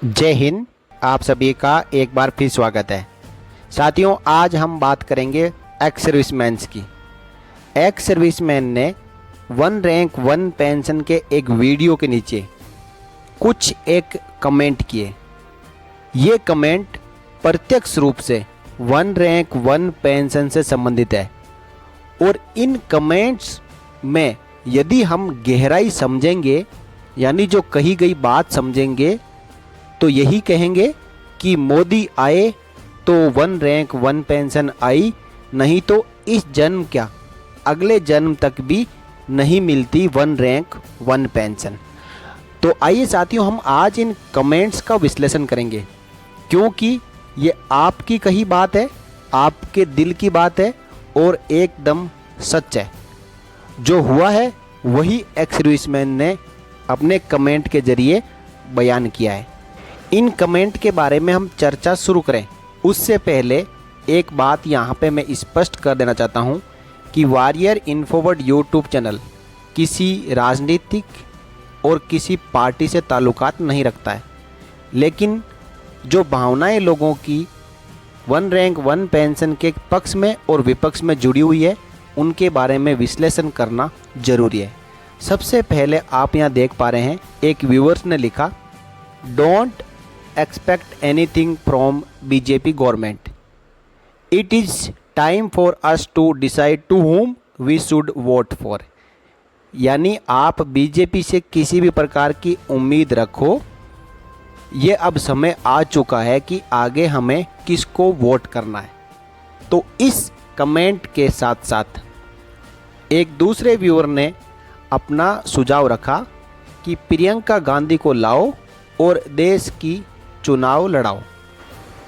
जय हिंद। आप सभी का एक बार फिर स्वागत है। साथियों, आज हम बात करेंगे एक्स सर्विसमैन्स की। एक्स सर्विसमैन ने वन रैंक वन पेंशन के एक वीडियो के नीचे कुछ एक कमेंट किए। ये कमेंट प्रत्यक्ष रूप से वन रैंक वन पेंशन से संबंधित है और इन कमेंट्स में यदि हम गहराई समझेंगे, यानी जो कही गई बात समझेंगे, तो यही कहेंगे कि मोदी आए तो वन रैंक वन पेंशन आई, नहीं तो इस जन्म क्या अगले जन्म तक भी नहीं मिलती वन रैंक वन पेंशन। तो आइए साथियों, हम आज इन कमेंट्स का विश्लेषण करेंगे, क्योंकि ये आपकी कही बात है, आपके दिल की बात है और एकदम सच है। जो हुआ है वही एक्स सर्विसमैन ने अपने कमेंट के जरिए बयान किया है। इन कमेंट के बारे में हम चर्चा शुरू करें उससे पहले एक बात यहाँ पे मैं स्पष्ट कर देना चाहता हूँ कि वॉरियर इन्फोवर्ड यूट्यूब चैनल किसी राजनीतिक और किसी पार्टी से ताल्लुकात नहीं रखता है, लेकिन जो भावनाएं लोगों की वन रैंक वन पेंशन के पक्ष में और विपक्ष में जुड़ी हुई है, उनके बारे में विश्लेषण करना जरूरी है। सबसे पहले आप यहाँ देख पा रहे हैं, एक व्यूअर्स ने लिखा, don't expect anything from BJP government. It is time for us to decide to whom we should vote for. यानी आप बीजेपी से किसी भी प्रकार की उम्मीद रखो, ये अब समय आ चुका है कि आगे हमें किसको वोट करना है। तो इस कमेंट के साथ साथ एक दूसरे व्यूअर ने अपना सुझाव रखा कि प्रियंका गांधी को लाओ और देश की चुनाव लड़ाओ।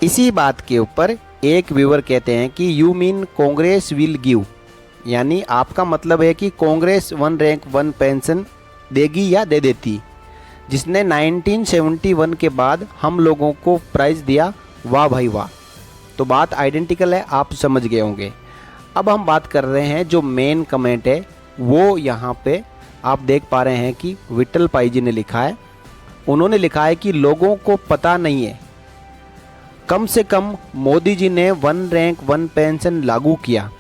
इसी बात के ऊपर एक व्यूअर कहते हैं कि you mean Congress will give, यानी आपका मतलब है कि Congress one rank one pension देगी या दे देती, जिसने 1971 के बाद हम लोगों को प्राइज़ दिया। वाह भाई वाह। तो बात आइडेंटिकल है, आप समझ गए होंगे। अब हम बात कर रहे हैं जो मेन कमेंट है, वो यहाँ पे आप देख पा रहे हैं कि विट्ठल पाई जी ने लिखा है। उन्होंने लिखा है कि लोगों को पता नहीं है, कम से कम मोदी जी ने वन रैंक वन पेंशन लागू किया,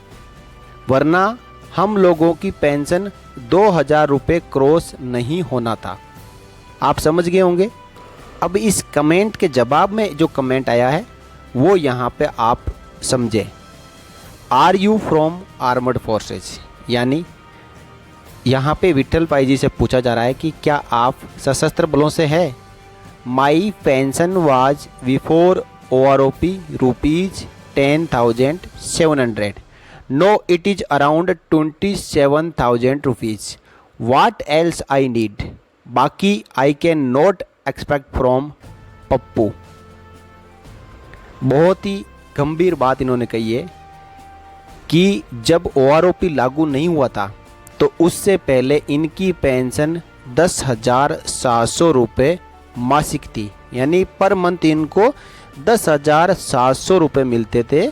वरना हम लोगों की पेंशन 2000 रुपये क्रॉस नहीं होना था। आप समझ गए होंगे। अब इस कमेंट के जवाब में जो कमेंट आया है वो यहाँ पे आप समझे। Are you from armed forces, यानी यहाँ पे विट्ठल पाई जी से पूछा जा रहा है कि क्या आप सशस्त्र बलों से है। My pension was before OROP rupees 10,700, no it is around 27,000 rupees. What else I need, बाकी I can not expect from Pappu. बहुत ही गंभीर बात इन्होंने कही है कि जब OROP लागू नहीं हुआ था तो उससे पहले इनकी पेंशन 10,700 रुपये मासिक थी, यानी पर मंथ इनको 10,700 रुपये मिलते थे।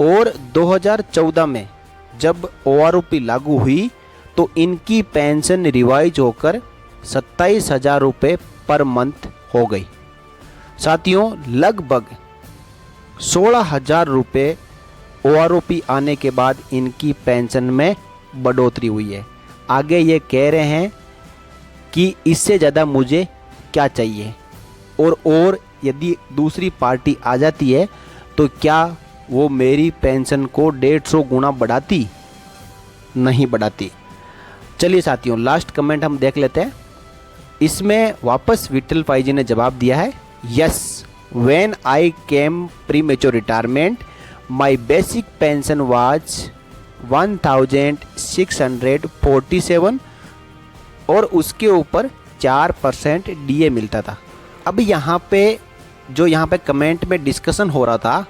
और 2014 में जब OROP लागू हुई तो इनकी पेंशन रिवाइज होकर 27,000 रुपये पर मंथ हो गई। साथियों, लगभग 16,000 रुपये OROP आने के बाद इनकी पेंशन में बढ़ोतरी हुई है। आगे ये कह रहे हैं कि इससे ज़्यादा मुझे क्या चाहिए, और यदि दूसरी पार्टी आ जाती है तो क्या वो मेरी पेंशन को 150 गुना बढ़ाती? नहीं बढ़ाती। चलिए साथियों, लास्ट कमेंट हम देख लेते हैं। इसमें वापस विट्ठल पाई जी ने जवाब दिया है, yes, when I came premature retirement my basic pension was 1647 और उसके ऊपर 4% DA मिलता था। अब यहाँ पे जो यहाँ पे कमेंट में डिस्कशन हो रहा था,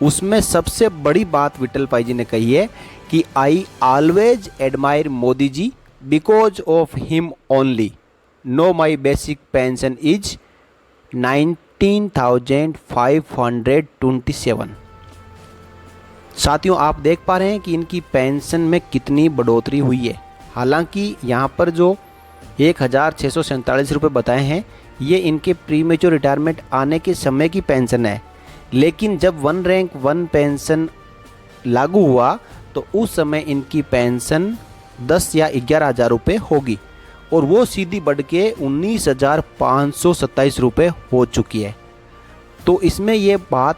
उसमें सबसे बड़ी बात विट्ठल पाई जी ने कही है कि I always admire Modi ji because of him only, no my basic pension is 19,527। साथियों, आप देख पा रहे हैं कि इनकी पेंशन में कितनी बढ़ोतरी हुई है। हालांकि यहाँ पर जो 1,647 रुपये बताए हैं, ये इनके प्रीमेच्योर रिटायरमेंट आने के समय की पेंशन है। लेकिन जब 1 रैंक 1 पेंशन लागू हुआ तो उस समय इनकी पेंशन 10 या 11,000 रुपये होगी और वो सीधी बढ़ के 19,527 रुपये हो चुकी है। तो इसमें ये बात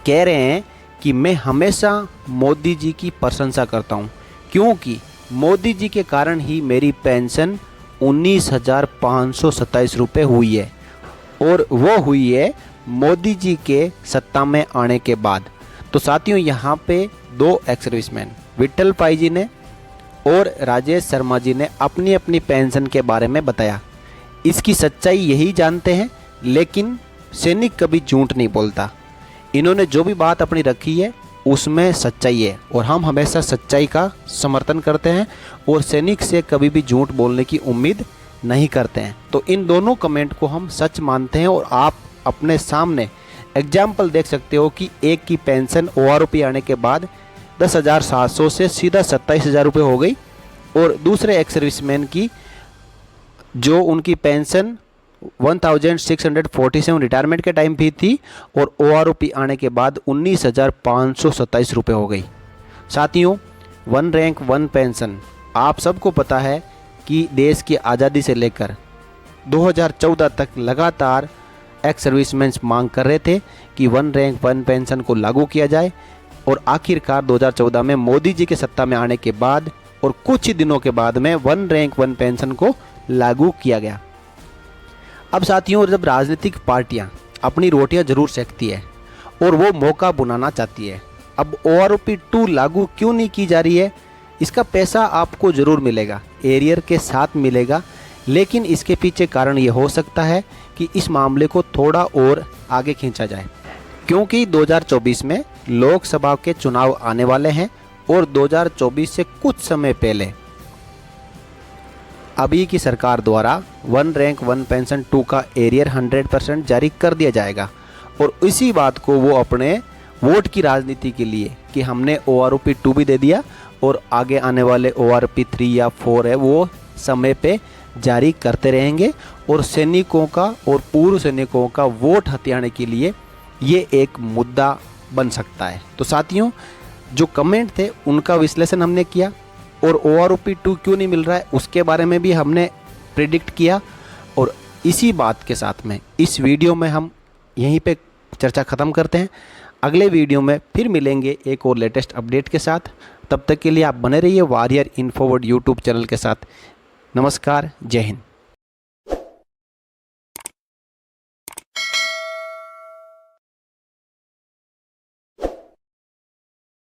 कह रहे हैं कि मैं हमेशा मोदी जी की प्रशंसा करता हूँ, क्योंकि मोदी जी के कारण ही मेरी पेंशन 19,527 रुपये हुई है और वो हुई है मोदी जी के सत्ता में आने के बाद। तो साथियों, यहाँ पे 2 एक्स सर्विसमैन विट्ठल पाई जी ने और राजेश शर्मा जी ने अपनी अपनी पेंशन के बारे में बताया। इसकी सच्चाई यही जानते हैं, लेकिन सैनिक कभी झूठ नहीं बोलता। इन्होंने जो भी बात अपनी रखी है उसमें सच्चाई है और हम हमेशा सच्चाई का समर्थन करते हैं और सैनिक से कभी भी झूठ बोलने की उम्मीद नहीं करते हैं। तो इन दोनों कमेंट को हम सच मानते हैं और आप अपने सामने एग्जाम्पल देख सकते हो कि एक की पेंशन OROP आने के बाद 10,700 से सीधा 27,000 रुपये हो गई और दूसरे एक्स सर्विसमैन की जो उनकी पेंशन 1,647 रिटायरमेंट के टाइम भी थी और OROP आने के बाद 19,527 रुपये हो गई। साथियों, 1 रैंक 1 पेंशन आप सबको पता है कि देश की आज़ादी से लेकर 2014 तक लगातार एक्स सर्विसमैन मांग कर रहे थे कि 1 रैंक 1 पेंशन को लागू किया जाए और आखिरकार 2014 में मोदी जी के सत्ता में आने के बाद और कुछ ही दिनों के बाद में 1 रैंक 1 पेंशन को लागू किया गया। अब साथियों, जब राजनीतिक पार्टियां अपनी रोटियां जरूर सेकती है और वो मौका बुनाना चाहती है, अब OROP 2 लागू क्यों नहीं की जा रही है? इसका पैसा आपको ज़रूर मिलेगा, एरियर के साथ मिलेगा, लेकिन इसके पीछे कारण ये हो सकता है कि इस मामले को थोड़ा और आगे खींचा जाए, क्योंकि 2024 में लोकसभा के चुनाव आने वाले हैं और 2024 से कुछ समय पहले अभी की सरकार द्वारा 1 रैंक 1 पेंशन 2 का एरियर 100% जारी कर दिया जाएगा और इसी बात को वो अपने वोट की राजनीति के लिए कि हमने OROP 2 भी दे दिया और आगे आने वाले OROP 3 या 4 है वो समय पे जारी करते रहेंगे और सैनिकों का और पूर्व सैनिकों का वोट हथियाने के लिए ये एक मुद्दा बन सकता है। तो साथियों, जो कमेंट थे उनका विश्लेषण हमने किया और OROP 2 क्यों नहीं मिल रहा है उसके बारे में भी हमने प्रेडिक्ट किया और इसी बात के साथ में इस वीडियो में हम यहीं पे चर्चा ख़त्म करते हैं। अगले वीडियो में फिर मिलेंगे एक और लेटेस्ट अपडेट के साथ। तब तक के लिए आप बने रहिए वॉरियर इन्फोवर्ड यूट्यूब चैनल के साथ। नमस्कार, जय हिंद।